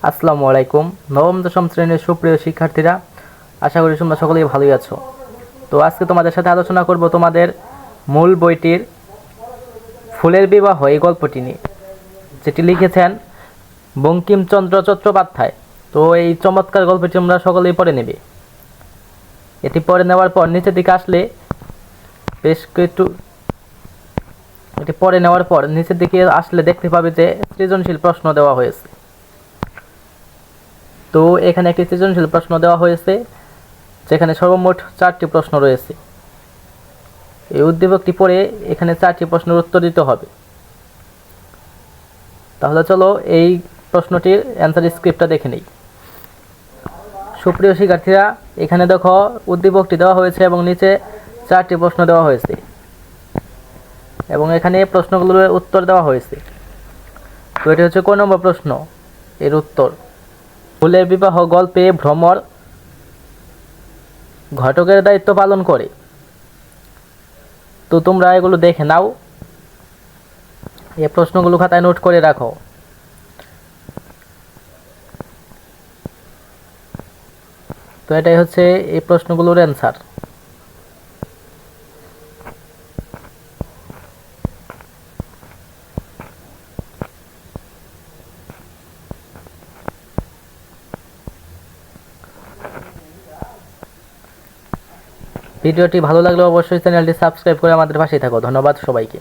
আসসালামু আলাইকুম। নবম দশম শ্রেণীর সুপ্রিয় শিক্ষার্থীরা, আশা করি তোমরা সকলেই ভালোই আছো। তো আজকে তোমাদের সাথে আলোচনা করব তোমাদের মূল বইটির ফুলের বিবাহ এই গল্পটি নিয়ে, যেটি লিখেছেন বঙ্কিমচন্দ্র চট্টোপাধ্যায়। তো এই চমৎকার গল্পটি তোমরা সকলেই পড়ে নেবে। এটি পড়ে নেওয়ার পর নিচের দিকে আসলে নিচের দিকে আসলে দেখতে পাবে যে সৃজনশীল প্রশ্ন দেওয়া হয়েছে। তো এখানে একটি সৃজনশীল প্রশ্ন দেওয়া হয়েছে, যেখানে সর্বমোট 4টি প্রশ্ন রয়েছে। এই উদ্দীপকটি পড়ে এখানে 4টি প্রশ্নের উত্তর দিতে হবে। তাহলে চলো এই প্রশ্নটির অ্যান্সার স্ক্রিপ্টটা দেখে নিই। সুপ্রিয় শিক্ষার্থীরা, এখানে দেখো উদ্দীপকটি দেওয়া হয়েছে এবং নিচে 4টি প্রশ্ন দেওয়া হয়েছে এবং এখানে প্রশ্নগুলোর উত্তর দেওয়া হয়েছে। তো এটি হচ্ছে ক নম্বর প্রশ্ন, এর উত্তর। ফুলের বিবাহ গল্পে ভ্রমর ঘটকের দায়িত্ব পালন করে। তো তোমরা এগুলো দেখে নাও, এই প্রশ্নগুলো খাতায় নোট করে রাখো। তো এটাই হচ্ছে এই প্রশ্নগুলোর অ্যান্সার। ভিডিওটি ভালো লাগলে অবশ্যই চ্যানেলটি সাবস্ক্রাইব করে আমাদের পাশেই থাকো। ধন্যবাদ সবাইকে।